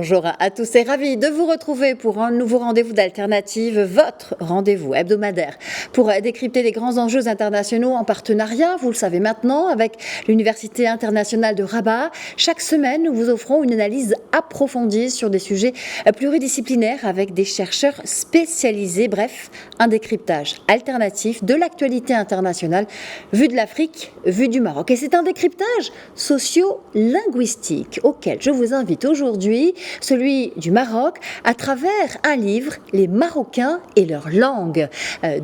Bonjour à tous et ravi de vous retrouver pour un nouveau rendez-vous d'Alternative, votre rendez-vous hebdomadaire pour décrypter les grands enjeux internationaux en partenariat, vous le savez maintenant, avec l'Université internationale de Rabat. Chaque semaine, nous vous offrons une analyse approfondie sur des sujets pluridisciplinaires avec des chercheurs spécialisés. Bref, un décryptage alternatif de l'actualité internationale vue de l'Afrique, vue du Maroc. Et c'est un décryptage socio-linguistique auquel je vous invite aujourd'hui, celui du Maroc, à travers un livre, Les Marocains et leur langue.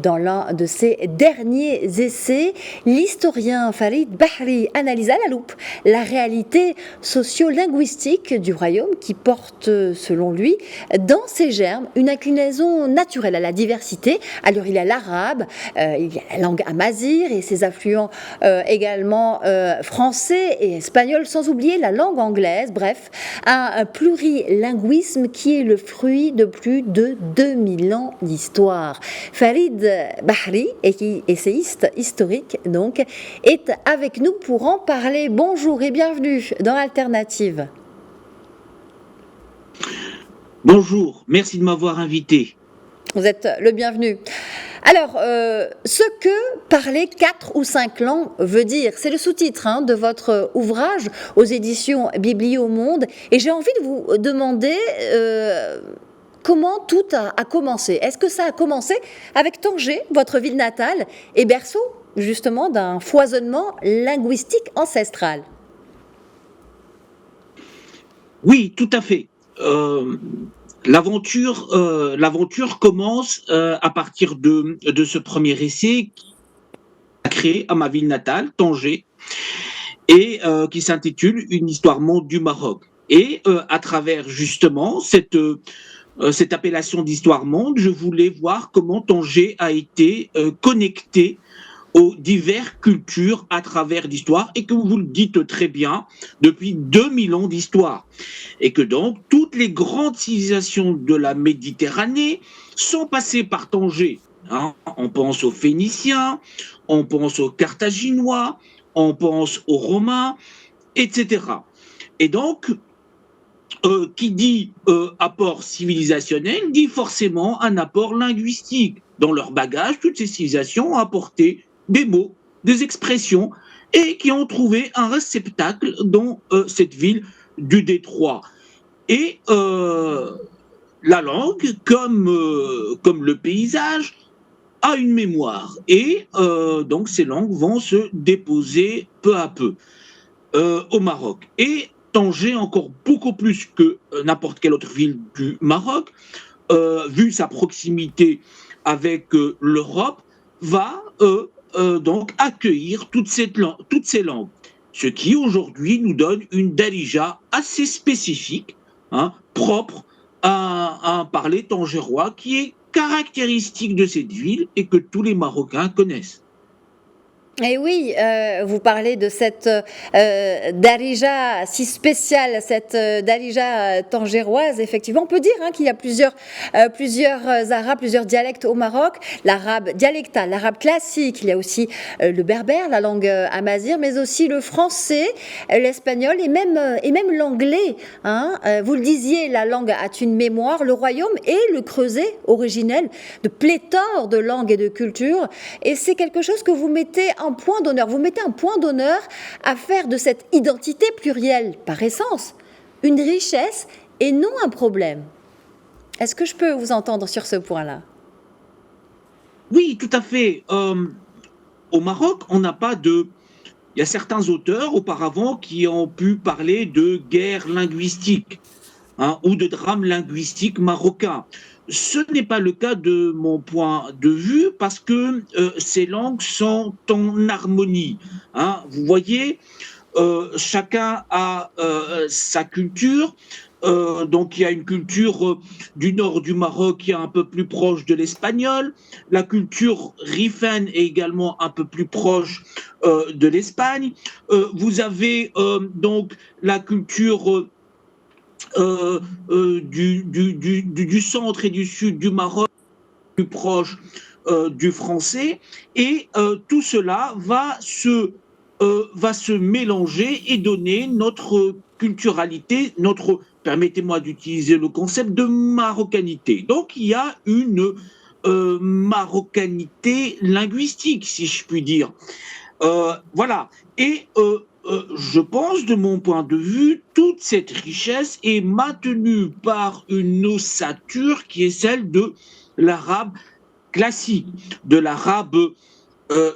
Dans l'un de ses derniers essais, l'historien Farid Bahri analyse à la loupe la réalité socio-linguistique du royaume qui porte, selon lui, dans ses germes, une inclinaison naturelle à la diversité. Alors il y a l'arabe, il y a la langue amazigh et ses affluents également français et espagnol, sans oublier la langue anglaise. Bref, un plurilinguisme qui est le fruit de plus de 2000 ans d'histoire. Farid Bahri, essayiste historique donc, est avec nous pour en parler. Bonjour et bienvenue dans l'Alternative. Bonjour, merci de m'avoir invité. Vous êtes le bienvenu. Alors, ce que parler 4 ou 5 langues veut dire, c'est le sous-titre de votre ouvrage aux éditions Biblio Monde. Et j'ai envie de vous demander comment tout a commencé. Est-ce que ça a commencé avec Tanger, votre ville natale, et berceau justement d'un foisonnement linguistique ancestral? Oui, tout à fait. L'aventure commence à partir de ce premier essai qui a créé à ma ville natale, Tanger, et qui s'intitule Une histoire monde du Maroc. Et à travers justement cette appellation d'histoire monde, je voulais voir comment Tanger a été connecté aux diverses cultures à travers l'histoire, et que vous le dites très bien, depuis 2000 ans d'histoire. Et que donc, toutes les grandes civilisations de la Méditerranée sont passées par Tanger. On pense aux Phéniciens, on pense aux Carthaginois, on pense aux Romains, etc. Et donc, qui dit apport civilisationnel, dit forcément un apport linguistique. Dans leur bagage, toutes ces civilisations ont apporté des mots, des expressions, et qui ont trouvé un réceptacle dans cette ville du Détroit. Et la langue, comme le paysage, a une mémoire. Et donc ces langues vont se déposer peu à peu au Maroc. Et Tanger, encore beaucoup plus que n'importe quelle autre ville du Maroc, vu sa proximité avec l'Europe, va donc accueillir toutes ces langues. Ce qui aujourd'hui nous donne une darija assez spécifique, propre à un parler tangérois qui est caractéristique de cette ville et que tous les Marocains connaissent. Et oui, vous parlez de cette darija si spéciale, cette darija tangéroise. Effectivement, on peut dire qu'il y a plusieurs arabes, plusieurs dialectes au Maroc. L'arabe dialectal, l'arabe classique, il y a aussi le berbère, la langue amazigh, mais aussi le français, l'espagnol et même l'anglais. Vous le disiez, la langue a une mémoire. Le royaume est le creuset originel de pléthore de langues et de cultures. Et c'est quelque chose que vous mettez un point d'honneur. Vous mettez un point d'honneur à faire de cette identité plurielle, par essence, une richesse et non un problème. Est-ce que je peux vous entendre sur ce point-là? Oui, tout à fait. Au Maroc, on n'a pas de... Il y a certains auteurs auparavant qui ont pu parler de guerre linguistique ou de drame linguistique marocain. Ce n'est pas le cas de mon point de vue parce que ces langues sont en harmonie. Vous voyez, chacun a sa culture. Donc il y a une culture du nord du Maroc qui est un peu plus proche de l'espagnol. La culture rifane est également un peu plus proche de l'Espagne. Vous avez donc la culture du centre et du sud du Maroc, plus proche du français, et tout cela va se mélanger et donner notre culturalité, permettez-moi d'utiliser le concept de marocanité. Donc il y a une marocanité linguistique, si je puis dire. Voilà. Et je pense, de mon point de vue, toute cette richesse est maintenue par une ossature qui est celle de l'arabe classique, de l'arabe,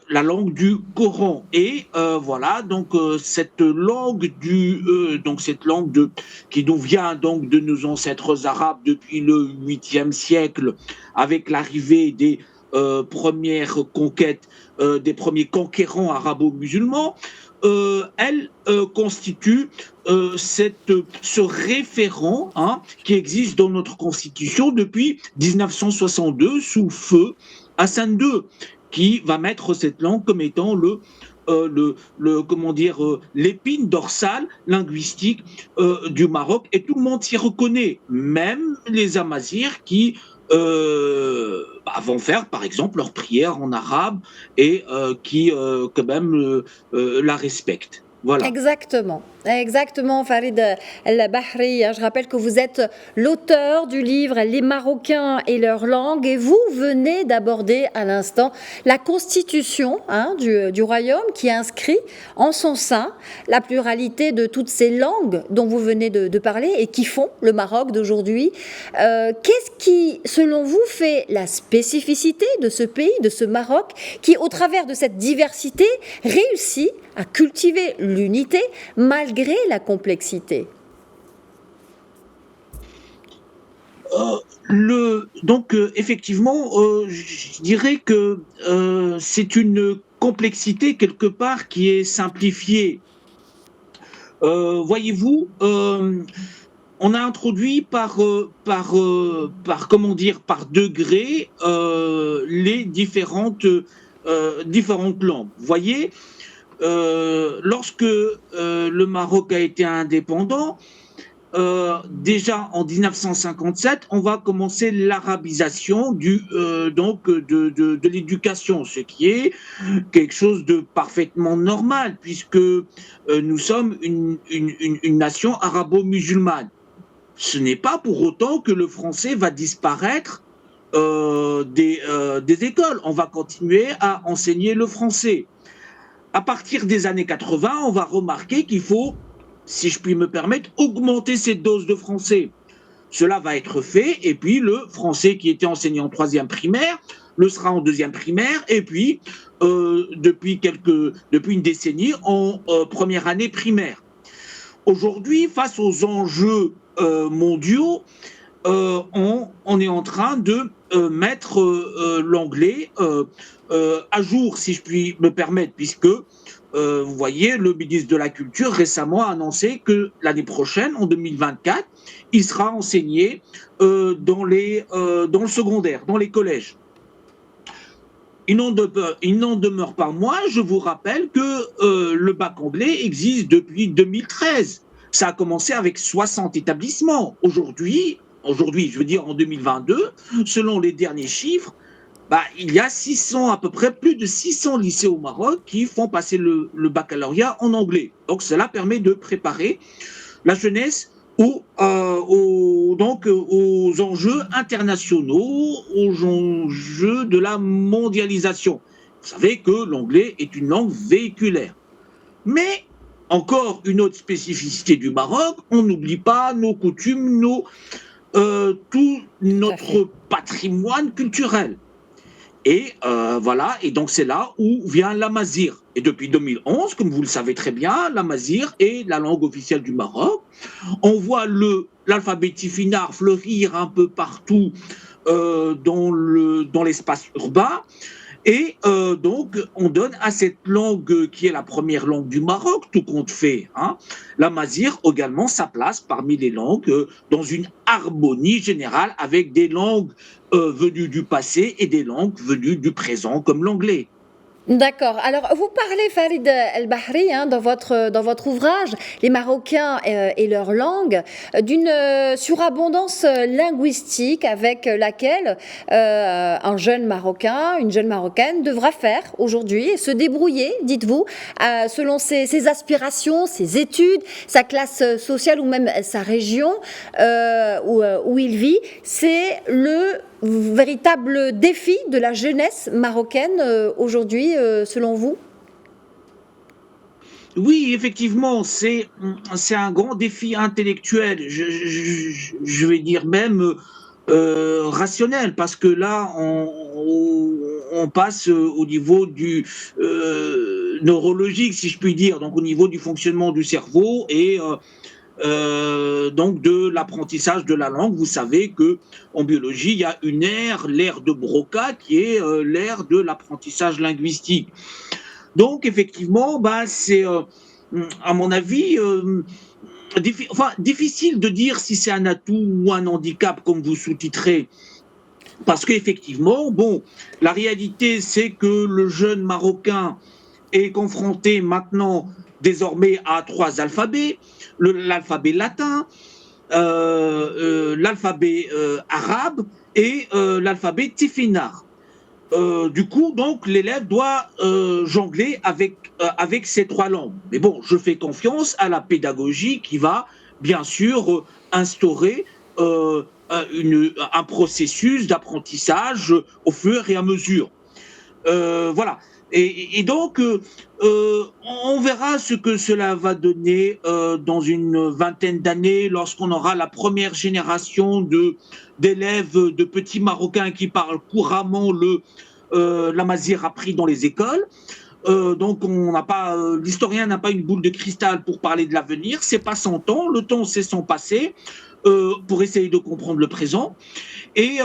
la langue du Coran. Et voilà, donc cette langue qui nous vient donc de nos ancêtres arabes depuis le 8e siècle, avec l'arrivée des premières conquêtes, des premiers conquérants arabo-musulmans, elle constitue ce référent, hein, qui existe dans notre constitution depuis 1962 sous feu Hassan II, qui va mettre cette langue comme étant l'épine dorsale linguistique du Maroc, et tout le monde s'y reconnaît, même les Amazirs qui vont faire par exemple leur prière en arabe et qui quand même la respectent. Voilà. Exactement, exactement, Farid El-Bahri. Je rappelle que vous êtes l'auteur du livre Les Marocains et leur langue, et vous venez d'aborder à l'instant la constitution, hein, du royaume, qui inscrit en son sein la pluralité de toutes ces langues dont vous venez de parler et qui font le Maroc d'aujourd'hui. Qu'est-ce qui, selon vous, fait la spécificité de ce pays, de ce Maroc, qui, au travers de cette diversité, réussit à cultiver l'unité malgré la complexité? Effectivement, je dirais que c'est une complexité quelque part qui est simplifiée. Voyez-vous, on a introduit par degrés les différentes langues. Vous voyez, lorsque le Maroc a été indépendant, déjà en 1957, on va commencer l'arabisation de l'éducation, ce qui est quelque chose de parfaitement normal, puisque nous sommes une nation arabo-musulmane. Ce n'est pas pour autant que le français va disparaître des écoles. On va continuer à enseigner le français. À partir des années 80, on va remarquer qu'il faut, si je puis me permettre, augmenter cette dose de français. Cela va être fait, et puis le français qui était enseigné en 3e primaire le sera en 2e primaire, et puis depuis une décennie en première année primaire. Aujourd'hui, face aux enjeux mondiaux, on est en train de mettre l'anglais à jour, si je puis me permettre, puisque vous voyez, le ministre de la Culture récemment a annoncé que l'année prochaine, en 2024, il sera enseigné dans le secondaire, dans les collèges. Il n'en demeure pas moins, je vous rappelle que le bac anglais existe depuis 2013. Ça a commencé avec 60 établissements. Aujourd'hui, je veux dire en 2022, selon les derniers chiffres, il y a à peu près plus de 600 lycées au Maroc qui font passer le baccalauréat en anglais. Donc cela permet de préparer la jeunesse aux enjeux internationaux, aux enjeux de la mondialisation. Vous savez que l'anglais est une langue véhiculaire. Mais encore une autre spécificité du Maroc, on n'oublie pas nos coutumes, tout notre patrimoine culturel. Et voilà, et donc c'est là où vient l'amazigh. Et depuis 2011, comme vous le savez très bien, l'amazigh est la langue officielle du Maroc. On voit l'alphabet tifinagh fleurir un peu partout dans l'espace urbain. Et donc, on donne à cette langue qui est la première langue du Maroc, tout compte fait, hein, l'amazigh également sa place parmi les langues dans une harmonie générale avec des langues venues du passé et des langues venues du présent, comme l'anglais. D'accord. Alors, vous parlez, Farid El-Bahri, hein, dans votre ouvrage, Les Marocains et leur langue, d'une surabondance linguistique avec laquelle un jeune Marocain, une jeune Marocaine devra faire aujourd'hui et se débrouiller, dites-vous, selon ses aspirations, ses études, sa classe sociale ou même sa région où il vit. C'est le véritable défi de la jeunesse marocaine aujourd'hui, selon vous? Oui, effectivement, c'est un grand défi intellectuel, je vais dire même rationnel, parce que là, on passe au niveau du neurologique, si je puis dire, donc au niveau du fonctionnement du cerveau et donc de l'apprentissage de la langue. Vous savez que en biologie, il y a une aire, l'aire de Broca, qui est l'aire de l'apprentissage linguistique. Donc effectivement, bah, c'est à mon avis difficile de dire si c'est un atout ou un handicap, comme vous sous-titrez. Parce qu'effectivement, bon, la réalité, c'est que le jeune Marocain est confronté maintenant désormais à trois alphabets, l'alphabet latin, l'alphabet arabe et l'alphabet tifinagh. Du coup, donc, l'élève doit jongler avec ces trois langues. Mais bon, je fais confiance à la pédagogie qui va, bien sûr, instaurer un processus d'apprentissage au fur et à mesure. Voilà. Et donc, on verra ce que cela va donner dans une vingtaine d'années, lorsqu'on aura la première génération d'élèves, de petits Marocains qui parlent couramment l'amazigh appris dans les écoles. Donc, l'historien n'a pas une boule de cristal pour parler de l'avenir. C'est pas son temps. Le temps, c'est son passé, pour essayer de comprendre le présent. Et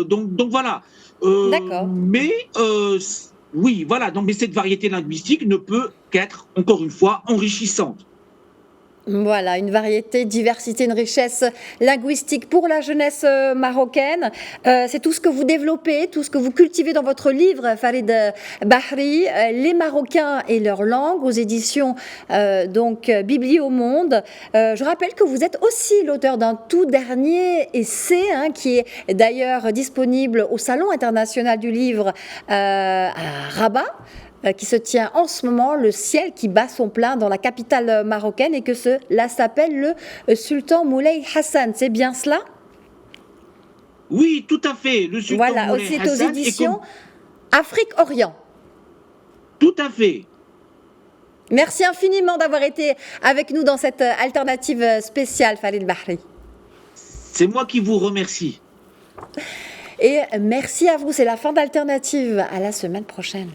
donc voilà. D'accord. Mais oui, voilà. Donc, mais cette variété linguistique ne peut qu'être, encore une fois, enrichissante. Voilà, une variété, diversité, une richesse linguistique pour la jeunesse marocaine. C'est tout ce que vous développez, tout ce que vous cultivez dans votre livre, Farid Bahri, Les Marocains et leur langue, aux éditions donc Bibliomonde. Je rappelle que vous êtes aussi l'auteur d'un tout dernier essai, hein, qui est d'ailleurs disponible au Salon international du livre à Rabat, qui se tient en ce moment, le ciel qui bat son plein dans la capitale marocaine, et que cela s'appelle le Sultan Moulay Hassan. C'est bien cela? Oui, tout à fait. Le sultan Voilà, Moulay c'est aux Hassan est comme... éditions Afrique-Orient. Tout à fait. Merci infiniment d'avoir été avec nous dans cette alternative spéciale, Farid Bahri. C'est moi qui vous remercie. Et merci à vous, c'est la fin d'Alternative. À la semaine prochaine.